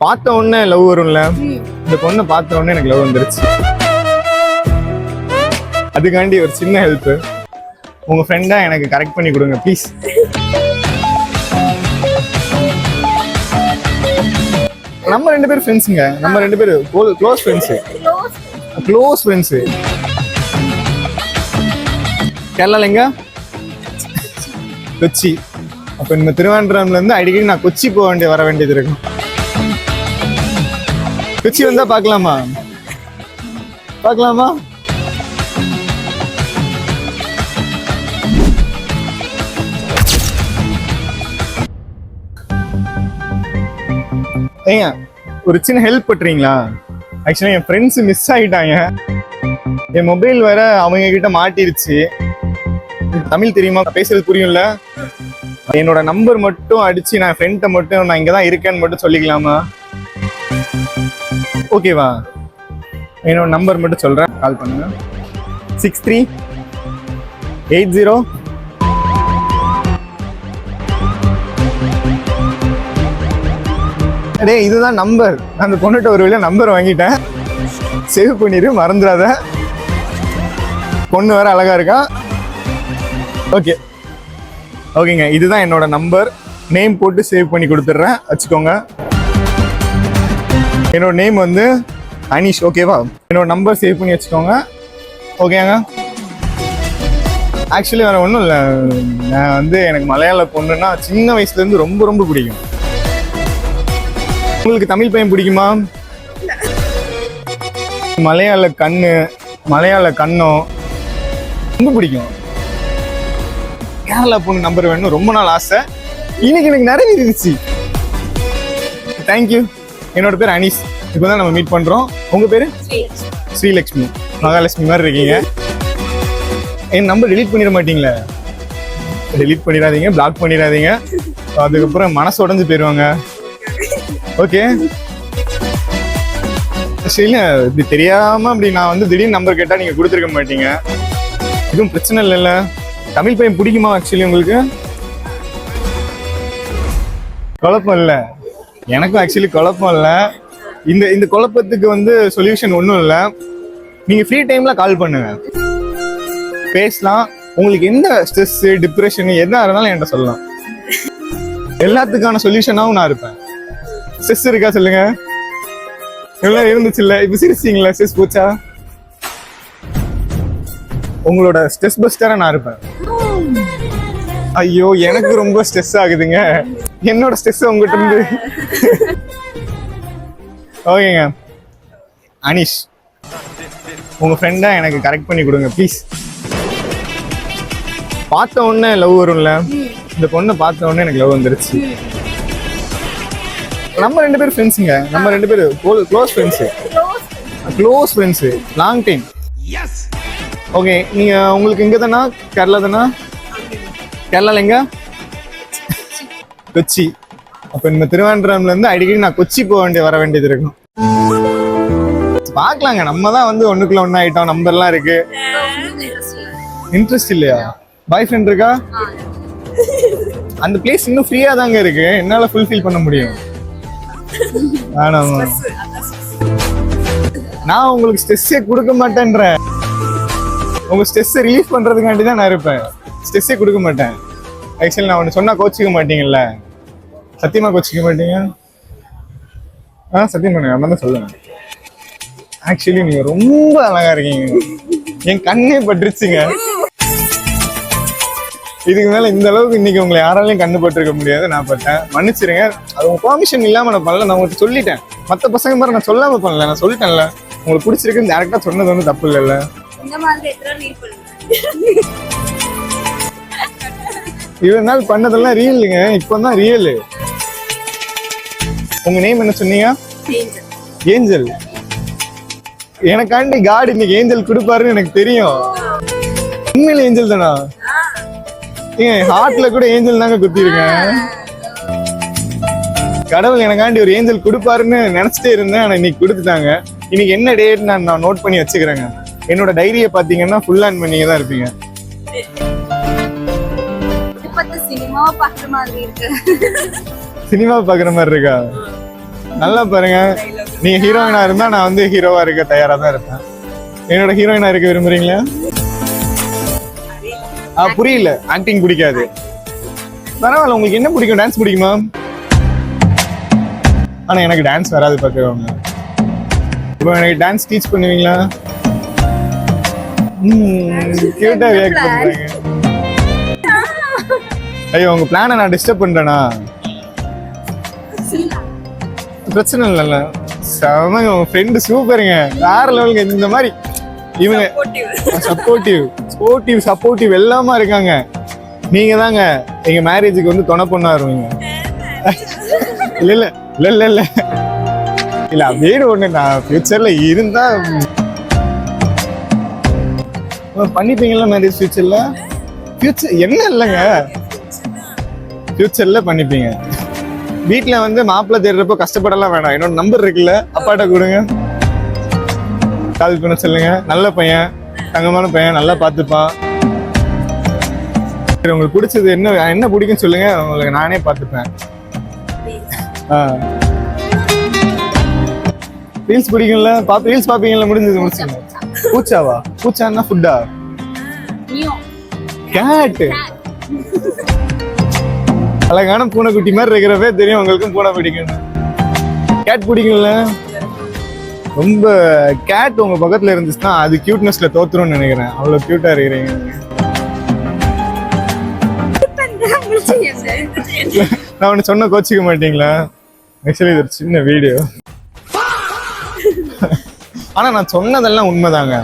பார்த்த உடனே லவ் வரும்ல, இந்த பொண்ணை பார்த்த உடனே எனக்கு லவ் வந்துருச்சு. அதுக்காண்டி ஒரு சின்ன ஹெல்ப், உங்க ஃப்ரெண்டா எனக்கு கரெக்ட் பண்ணி கொடுங்க ப்ளீஸ். நம்ம 2 பேரும் ஃப்ரெண்ட்ஸுங்க, நம்ம 2 பேரும் க்ளோஸ் ஃப்ரெண்ட்ஸு. கேரளால எங்க? கொச்சி. அப்ப இந்த திருவனந்தபுரம்ல இருந்து அடிக்கடி நான் கொச்சி வர வேண்டியது இருக்கும். கொச்சி வந்தா பார்க்கலாமா? ஏங்க ஒரு சின்ன ஹெல்ப் பண்றீங்களா? ஆக்சுவலா என் ஃப்ரெண்ட்ஸ் மிஸ் ஆகிட்டாங்க. என் மொபைல் வேற அவங்க கிட்ட மாட்டிருச்சு. தமிழ் தெரியுமா? பேசுறது புரியும்ல? என்னோட நம்பர் மட்டும் அடிச்சு நான் ஃப்ரெண்ட்டை மட்டும் நான் இங்கதான் இருக்கேன்னு மட்டும் சொல்லிக்கலாமா? ஓகேவா? என்னோட நம்பர் மட்டும் சொல்றேன், கால் பண்ணுங்க. 6380. டேய் இதுதான் நம்பர். நான் அந்த பொண்ணுகிட்ட ஒரு வேளை நம்பர் வாங்கிட்டேன், சேவ் பண்ணிடு, மறந்துடாத. பொண்ணு வேற அழகா இருக்கா. ஓகேங்க, இதுதான் என்னோட நம்பர். நேம் போட்டு சேவ் பண்ணி கொடுத்துட்றேன், வச்சுக்கோங்க. என்னோட நேம் வந்து அனீஷ். ஓகேவா? என்னோட நம்பர் சேவ் பண்ணி வச்சுக்கோங்க. ஓகேங்க. ஆக்சுவலி வேற ஒன்றும் இல்லை, நான் வந்து எனக்கு மலையாள பொண்ணுன்னா சின்ன வயசுலேருந்து ரொம்ப ரொம்ப பிடிக்கும். உங்களுக்கு தமிழ் பையன் பிடிக்குமா? மலையாள கண்ணம் ரொம்ப பிடிக்கும். கேரளா பொண்ணு நம்பர் வேணும், ரொம்ப நாள் ஆசை. இன்னைக்கு எனக்கு நிறைவேறிடுச்சு. தேங்க்யூ. என்னோட பேர் அனீஷ். இப்போதான் நம்ம மீட் பண்றோம். உங்க பேரு? ஸ்ரீலக்ஷ்மி. மகாலட்சுமி மாதிரி இருக்கீங்க. என் நம்பர் டெலீட் பண்ணிட மாட்டீங்களே? டெலீட் பண்ணிடாதீங்க, பிளாக் பண்ணிடாதீங்க. அதுக்கப்புறம் மனசு உடஞ்சு போயிடுவாங்க. ஓகே. சரி, இப்படி தெரியாம அப்படி நான் வந்து திடீர்னு நம்பர் கேட்டா நீங்க கொடுத்துருக்க மாட்டீங்க. இதுவும் பிரச்சனை இல்லைல்ல? தமிழ் பையன் பிடிக்குமா? ஆக்சுவலி உங்களுக்கு குழப்பம் இல்லை, எனக்கும் ஆக்சுவலி குழப்பம் இல்லை. இந்த குழப்பத்துக்கு வந்து சொல்யூஷன் ஒன்றும் இல்லை. நீங்க ஃப்ரீ டைம்ல கால் பண்ணுங்க, பேசலாம். உங்களுக்கு எந்த ஸ்ட்ரெஸ், டிப்ரெஷன் எதா இருந்தாலும் என்கிட்ட சொல்லலாம். எல்லாத்துக்கான சொல்யூஷனாகவும் நான் இருப்பேன். ஸ்ட்ரெஸ் இருக்கா சொல்லுங்க? எல்லாம் இருந்துச்சு இல்ல, இப்ப சிரிச்சிங்களா? ஸ்ட்ரெஸ் போச்சா? உங்களோட ஸ்ட்ரெஸ் பஸ்டரா நான் இருப்பேன். ஐயோ எனக்கு ரொம்ப ஸ்ட்ரெஸ் ஆகுதுங்க, என்னோட ஸ்ட்ரெஸ் உங்ககிட்ட இருந்து. ஓகேங்க அனீஷ், உங்க ஃப்ரெண்டா எனக்கு கரெக்ட் பண்ணி கொடுங்க ப்ளீஸ். பார்த்த உடனே லவ் வரும்ல, இந்த பொண்ணை பார்த்த உடனே எனக்கு லவ் வந்துருச்சு. நம்ம 2 பேரும் ஃப்ரெண்ட்ஸுங்க, நம்ம 2 பேரும் close friends, long time. Okay, நீங்க உங்களுக்கு இங்க தானா? கேரளா தானா? கேரளால எங்க? கொச்சி. அப்ப இந்த திருவனந்தபுரம்ல இருந்து அடிக்கடி நான் கொச்சி வர வேண்டியது இருக்கும். பாக்கலாங்க, நம்ம தான் வந்து ஒண்ணுக்குள்ள ஒண்ணு ஆயிட்டோம். நம்பர்லாம் இருக்கு. இன்ட்ரெஸ்ட் இல்லையா? பாய் ஃப்ரெண்ட் இருக்கா? அந்த பிளேஸ் இன்னும் ஃப்ரீயா தாங்க இருக்கு, என்னால ஃபுல்ஃபில் பண்ண முடியும். நான் உங்களுக்கு ஸ்ட்ரெஸ்ஸே கொடுக்க மாட்டேன்றேன். உங்க ஸ்ட்ரெஸ்ஸை ரிலீஃப் பண்றதுக்காண்டி தான் நான் இருப்பேன், ஸ்ட்ரெஸ்ஸே கொடுக்க மாட்டேன். ஆக்சுவலி நான் ஒன்று சொன்னா கோச்சிக்க மாட்டீங்கல்ல? சத்தியமா கோச்சிக்க மாட்டீங்க? சத்தியம் பண்ணுங்க, நம்ம தான் சொல்லுங்க. ஆக்சுவலி நீங்க ரொம்ப அழகா இருக்கீங்க, என் கண்ணே பட்டுருச்சுங்க. இதுக்கு மேல இந்த அளவுக்கு இன்னைக்கு உங்களை யாராலையும் கண்ணு பட்டிருக்க முடியாது, நான் பட்டேன். மன்னிச்சிருங்க, அது உங்க பெர்மிஷன் இல்லாம நான் பண்ணல. நான் உங்களுக்கு சொல்லிட்டேன், மற்ற பசங்க மாதிரி நான் சொல்லாம பண்ணல, நான் சொல்லிட்டேன்ல. உங்களுக்கு பிடிச்சிருக்குன்னு டேரக்டா சொன்னது வந்து தப்பு இல்லைல்ல? இவ்வளவு நாள் பண்ணதெல்லாம் ரியலுங்க, இப்பதான் ரியல். உங்க நேம் என்ன சொன்னீங்க? ஏஞ்சல். எனக்காண்டி காட் இன்னைக்கு ஏஞ்சல் கொடுப்பாருன்னு எனக்கு தெரியும். உண்மையில ஏஞ்சல் தானா? ஹார்ட்ல கூட ஏஞ்சல் தாங்க குத்திருக்கேன். கடவுள் எனக்காண்டி ஒரு ஏஞ்சல் கொடுப்பாருன்னு நினைச்சிட்டே இருந்தேன், ஆனா இன்னைக்கு கொடுத்துட்டாங்க. இன்னைக்கு என்ன டேட் நான் நோட் பண்ணி வச்சுக்கிறேங்க. என்னோட டைரியை பாத்தீங்கன்னா ஃபுல் ஆன் பண்ணிங்க தான் இருப்பீங்க. சினிமா பாக்குற மாதிரி இருக்கா? நல்லா பாருங்க, நீங்க ஹீரோயினா இருந்தா நான் வந்து ஹீரோவா இருக்க தயாரா தான் இருப்பேன். என்னோட ஹீரோயினா இருக்க விரும்புறீங்களா? புரியல. ஆக்டிங் பிடிக்காது. பரவாயில்ல, உங்களுக்கு என்ன பிடிக்கும்? டான்ஸ் பிடிக்குமா? ஆனா எனக்கு டான்ஸ் வராது பார்த்துக்கோங்க. இப்போ எனக்கு டான்ஸ் டீச் பண்ணுவீங்களா? கியூட்டா ரியாக்ட் பண்றாங்க. ஐயோ, உங்க பிளானை நான் டிஸ்டர்ப் பண்றேனா? பிரச்சனை இல்லைல்ல. செமங்க, உங்க ஃப்ரெண்டு சூப்பருங்க, வேற லெவலுங்க. இந்த மாதிரி இவங்க சப்போர்ட்டிவ் எல்லாமா இருக்காங்க. நீங்க தாங்க எங்க மேரேஜுக்கு வந்து துணை பொண்ணா இருவீங்க. இல்ல அப்படின்னு ஒண்ணு நான் ஃபியூச்சர்ல இருந்தா பண்ணிப்பீங்களா மேரேஜ்? ஃபியூச்சர் என்ன இல்லைங்க, ஃபியூச்சர்ல பண்ணிப்பீங்க. வீட்டுல வந்து மாப்பிள்ளை தேடுறப்போ கஷ்டப்படலாம் வேணாம். என்னோட நம்பர் இருக்குல்ல, அப்பாட்ட கொடுங்க, கால் பண்ண சொல்லுங்க. நல்ல பையன், தங்கமான பையன், நல்லா பார்த்துப்பான். உங்களுக்கு பிடிச்சது என்ன பிடிக்குன்னு சொல்லுங்க, உங்களுக்கு நானே பார்த்துப்பேன். ரீல்ஸ் பிடிக்கும்ல? ரீல்ஸ் பாப்பீங்கல்ல? முடிச்சுங்க. பூச்சாவா? பூச்சான்னா ஃபுட்டா? கேட். அழகான பூனைக்குட்டி மாதிரி இருக்கிறப்பே தெரியும் உங்களுக்கும் பூனை பிடிக்கும். கேட் பிடிக்கும்ல? ரொம்ப கேட் உங்க பக்கத்துல இருந்துச்சுன்னா அது கியூட்னஸ்ல தோத்துரும்னு நினைக்கிறேன். அவ்வளவு கியூட்டா இருக்கிறீங்க. நான் ஒண்ணு சொன்ன கோச்சிக்க மாட்டீங்களா? ஆக்சுவலி இது ஒரு சின்ன வீடியோ. ஆனா நான் சொன்னதெல்லாம் உண்மைதாங்க.